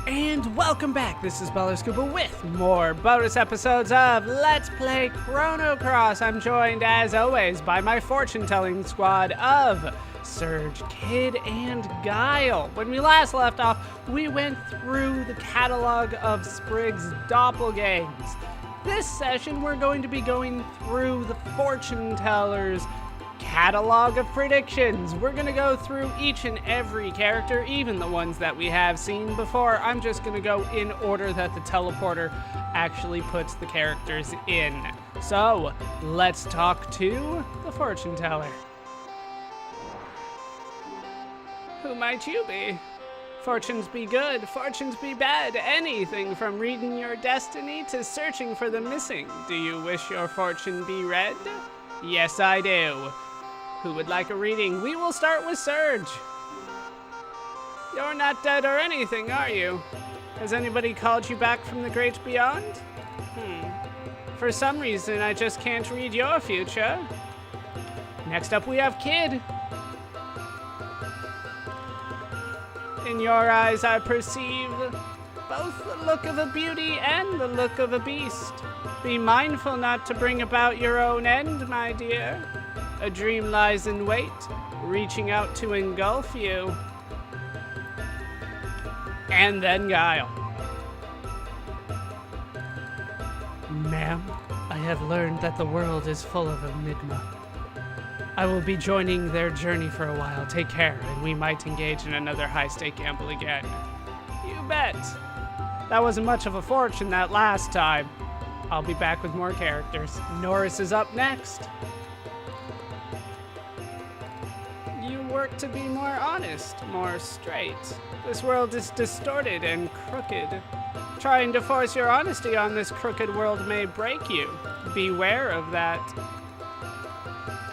And welcome back. This is Beller Scuba with more bonus episodes of Let's Play Chrono Cross. I'm joined, as always, by my fortune-telling squad of Surge, Kid, and Guile. When we last left off, we went through the catalog of Sprig's doppelgangs. This session, we're going to be going through the fortune-teller's catalog of predictions. We're gonna go through each and every character, even the ones that we have seen before. I'm just gonna go in order that the teleporter actually puts the characters in. So, let's talk to the fortune teller. Who might you be? Fortunes be good, fortunes be bad, anything from reading your destiny to searching for the missing. Do you wish your fortune be read? Yes, I do. Who would like a reading? We will start with Surge. You're not dead or anything, are you? Has anybody called you back from the great beyond? For some reason, I just can't read your future. Next up, we have Kid. In your eyes, I perceive both the look of a beauty and the look of a beast. Be mindful not to bring about your own end, my dear. A dream lies in wait, reaching out to engulf you. And then Guile. Ma'am, I have learned that the world is full of enigma. I will be joining their journey for a while. Take care, and we might engage in another high-stake gamble again. You bet. That wasn't much of a fortune that last time. I'll be back with more characters. Norris is up next. You work to be more honest, more straight. This world is distorted and crooked. Trying to force your honesty on this crooked world may break you. Beware of that.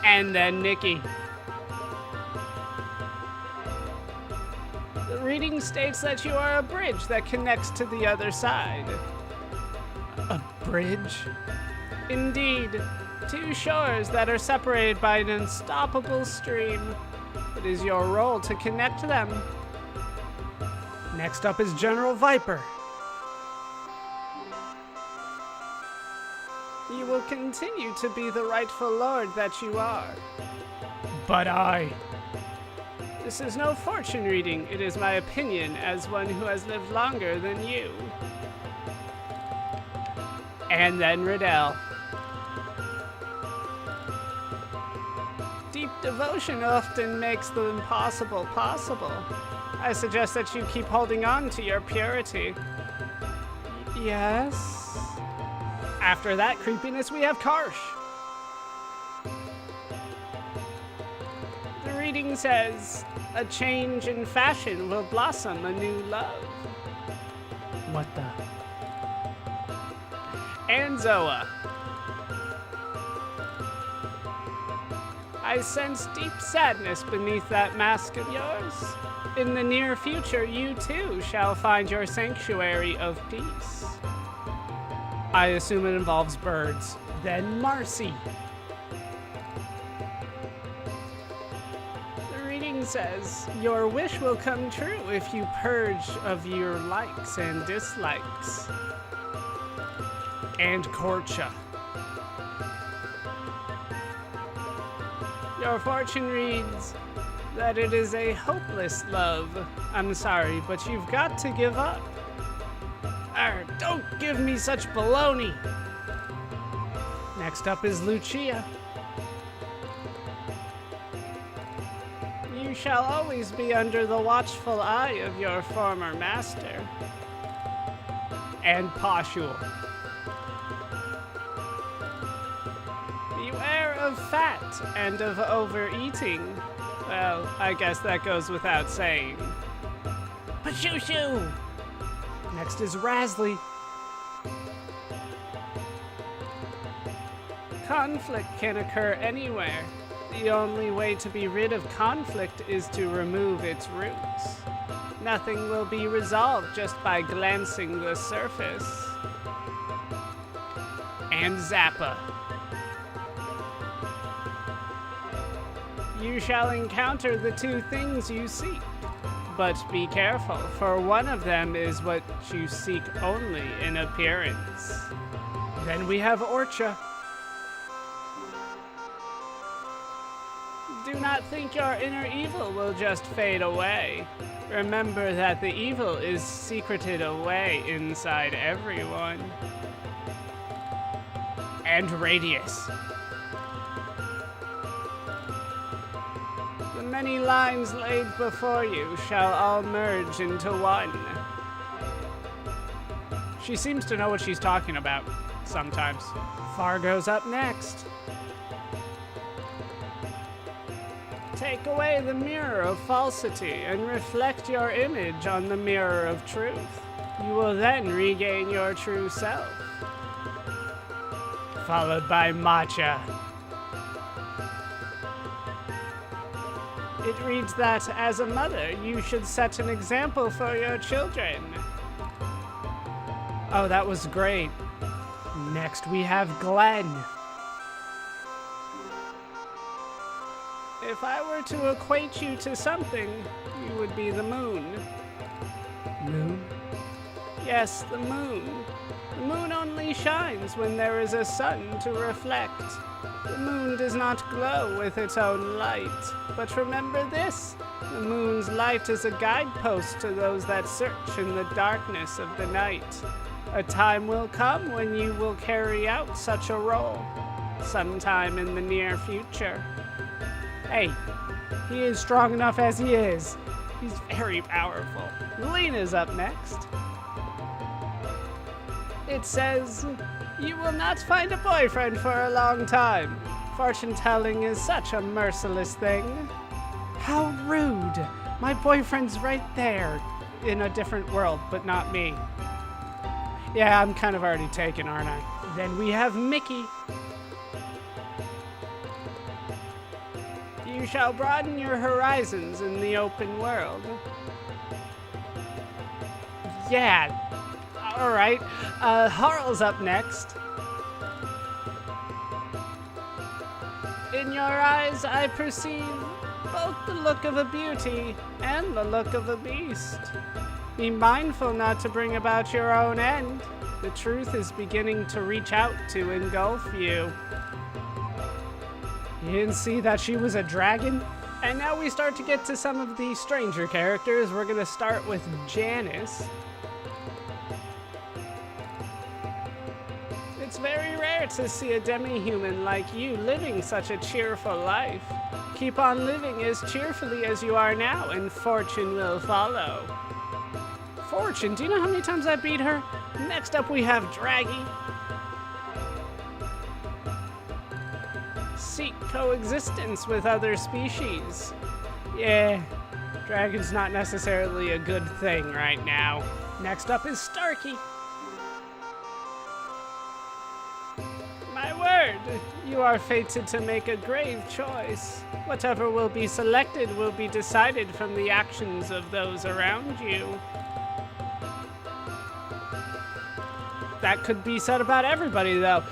And then Nikki. The reading states that you are a bridge that connects to the other side. A bridge? Indeed. Two shores that are separated by an unstoppable stream. It is your role to connect them. Next up is General Viper. You will continue to be the rightful lord that you are. But I... This is no fortune reading. It is my opinion as one who has lived longer than you. And then Riddell. Deep devotion often makes the impossible possible. I suggest that you keep holding on to your purity. Yes? After that creepiness, we have Karsh. The reading says, a change in fashion will blossom a new love. What the? And Zoa. I sense deep sadness beneath that mask of yours. In the near future, you too shall find your sanctuary of peace. I assume it involves birds. Then Marcy. The reading says, your wish will come true if you purge of your likes and dislikes. And Korcha. Your fortune reads that it is a hopeless love. I'm sorry, but you've got to give up. Don't give me such baloney. Next up is Lucia. You shall always be under the watchful eye of your former master. And Pashul. Beware of fat and of overeating. Well, I guess that goes without saying. Pashushu! Next is Rasley. Conflict can occur anywhere. The only way to be rid of conflict is to remove its roots. Nothing will be resolved just by glancing the surface. And Zappa. You shall encounter the two things you seek. But be careful, for one of them is what you seek only in appearance. Then we have Orcha. Do not think your inner evil will just fade away. Remember that the evil is secreted away inside everyone. And Radius. The many lines laid before you shall all merge into one. She seems to know what she's talking about, sometimes. Fargo's up next. Take away the mirror of falsity and reflect your image on the mirror of truth. You will then regain your true self. Followed by Matcha. It reads that, as a mother, you should set an example for your children. Oh, that was great. Next we have Glenn. If I were to equate you to something, you would be the moon. Moon? Yes, the moon. The moon only shines when there is a sun to reflect. The moon does not glow with its own light. But remember this, the moon's light is a guidepost to those that search in the darkness of the night. A time will come when you will carry out such a role, sometime in the near future. Hey, he is strong enough as he is. He's very powerful. Lena's up next. It says, you will not find a boyfriend for a long time. Fortune-telling is such a merciless thing. How rude. My boyfriend's right there, in a different world, but not me. Yeah, I'm kind of already taken, aren't I? Then we have Mickey. You shall broaden your horizons in the open world. Yeah, all right. Harl's up next. In your eyes, I perceive both the look of a beauty and the look of a beast. Be mindful not to bring about your own end. The truth is beginning to reach out to engulf you. You didn't see that she was a dragon? And now we start to get to some of the stranger characters. We're gonna start with Janice. It's very rare to see a demi-human like you living such a cheerful life. Keep on living as cheerfully as you are now, and fortune will follow. Fortune? Do you know how many times I beat her? Next up we have Draggy. Seek coexistence with other species. Yeah, dragon's not necessarily a good thing right now. Next up is Starkey. My word, you are fated to make a grave choice. Whatever will be selected will be decided from the actions of those around you. That could be said about everybody, though.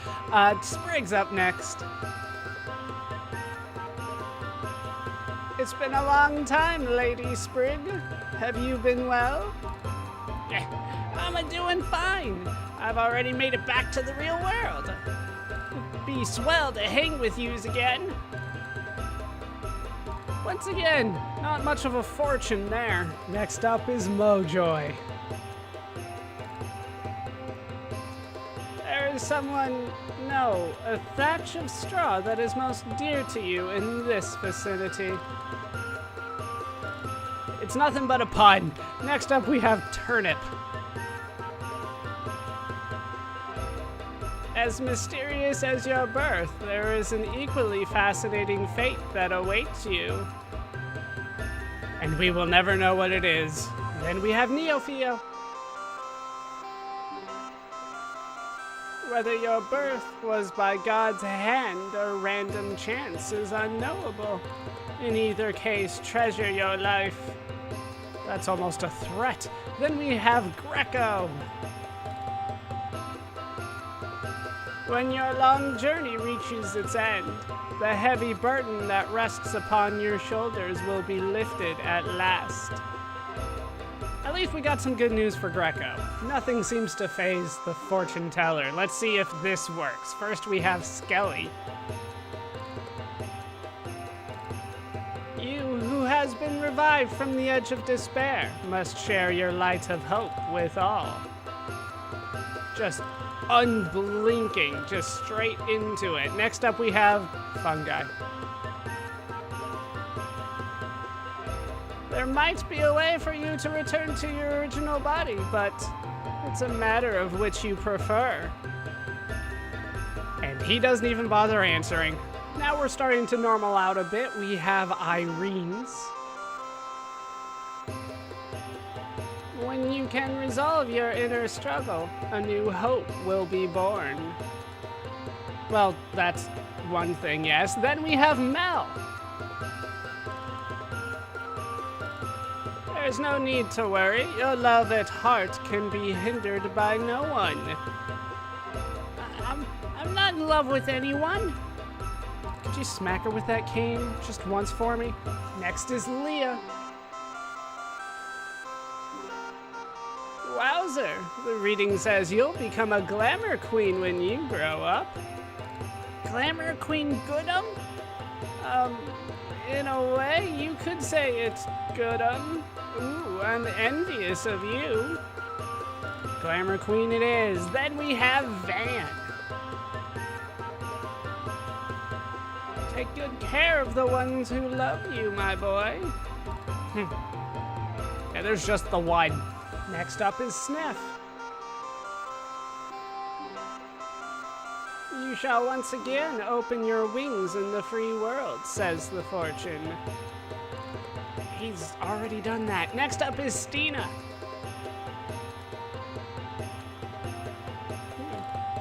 Sprig's up next. It's been a long time, Lady Sprig. Have you been well? I'm a-doing fine. I've already made it back to the real world. It'd be swell to hang with yous again. Once again, not much of a fortune there. Next up is Mojoy. There is someone, no, a thatch of straw that is most dear to you in this vicinity. It's nothing but a pun. Next up we have Turnip. As mysterious as your birth, there is an equally fascinating fate that awaits you. And we will never know what it is. Then we have Neopheo. Whether your birth was by God's hand or random chance is unknowable. In either case, treasure your life. That's almost a threat. Then we have Greco. When your long journey reaches its end, the heavy burden that rests upon your shoulders will be lifted at last. At least we got some good news for Greco. Nothing seems to faze the fortune teller. Let's see if this works. First we have Skelly. You who has been revived from the edge of despair must share your light of hope with all. Just unblinking, just straight into it. Next up we have Fungi. There might be a way for you to return to your original body, but it's a matter of which you prefer. And he doesn't even bother answering. Now we're starting to normal out a bit. We have Irene's. When you can resolve your inner struggle, a new hope will be born. Well, that's one thing, yes. Then we have Mel. There's no need to worry. Your love at heart can be hindered by no one. I'm not in love with anyone. Could you smack her with that cane just once for me? Next is Leah. Wowzer, the reading says you'll become a glamour queen when you grow up. Glamour Queen Goodum? In a way, you could say it's Goodum. Ooh, I'm envious of you. Glamour Queen it is. Then we have Van. Take good care of the ones who love you, my boy. Yeah, there's just the one. Next up is Sniff. You shall once again open your wings in the free world, says the fortune. He's already done that. Next up is Stina.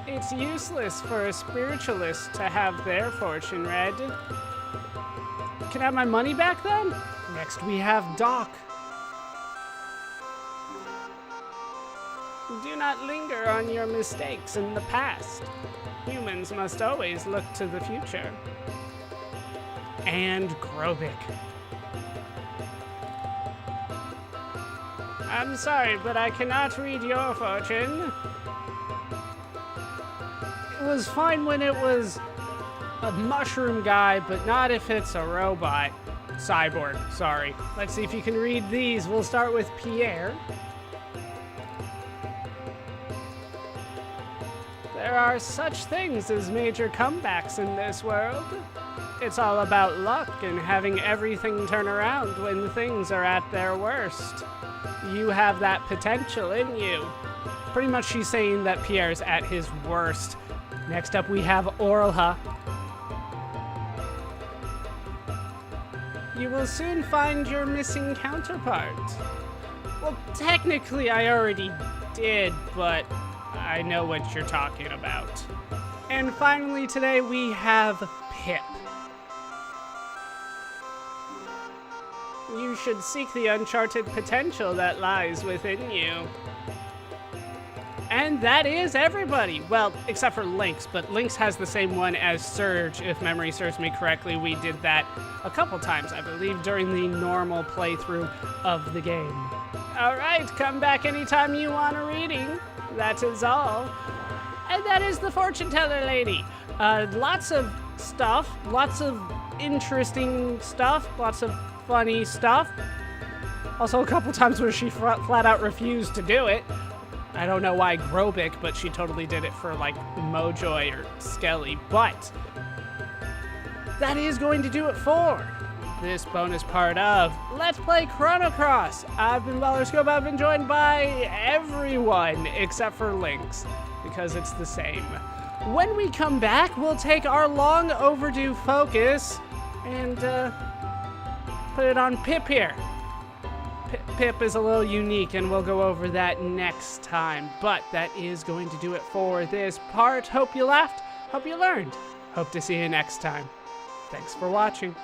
It's useless for a spiritualist to have their fortune read. Can I have my money back then? Next we have Doc. Do not linger on your mistakes in the past. Humans must always look to the future. And Grobik. I'm sorry, but I cannot read your fortune. It was fine when it was a mushroom guy, but not if it's a robot. Cyborg, sorry. Let's see if you can read these. We'll start with Pierre. There are such things as major comebacks in this world. It's all about luck and having everything turn around when things are at their worst. You have that potential in you. Pretty much she's saying that Pierre's at his worst. Next up we have Orlha. You will soon find your missing counterpart. Well, technically I already did, but I know what you're talking about. And finally today we have Pip. You should seek the uncharted potential that lies within you. And that is everybody. Well, except for Lynx, but Lynx has the same one as Surge, if memory serves me correctly. We did that a couple times, I believe, during the normal playthrough of the game. All right, come back anytime you want a reading. That is all. And that is the fortune teller lady. Lots of stuff, lots of interesting stuff, lots of funny stuff. Also a couple times where she flat out refused to do it. I don't know why Grobik, but she totally did it for like Mojoy or Skelly. But that is going to do it for this bonus part of Let's Play Chrono Cross. I've been Ballerscope. I've been joined by everyone except for Lynx, because it's the same. When we come back, we'll take our long overdue focus and put it on Pip here. Pip is a little unique, and we'll go over that next time. But that is going to do it for this part. Hope you laughed. Hope you learned. Hope to see you next time. Thanks for watching.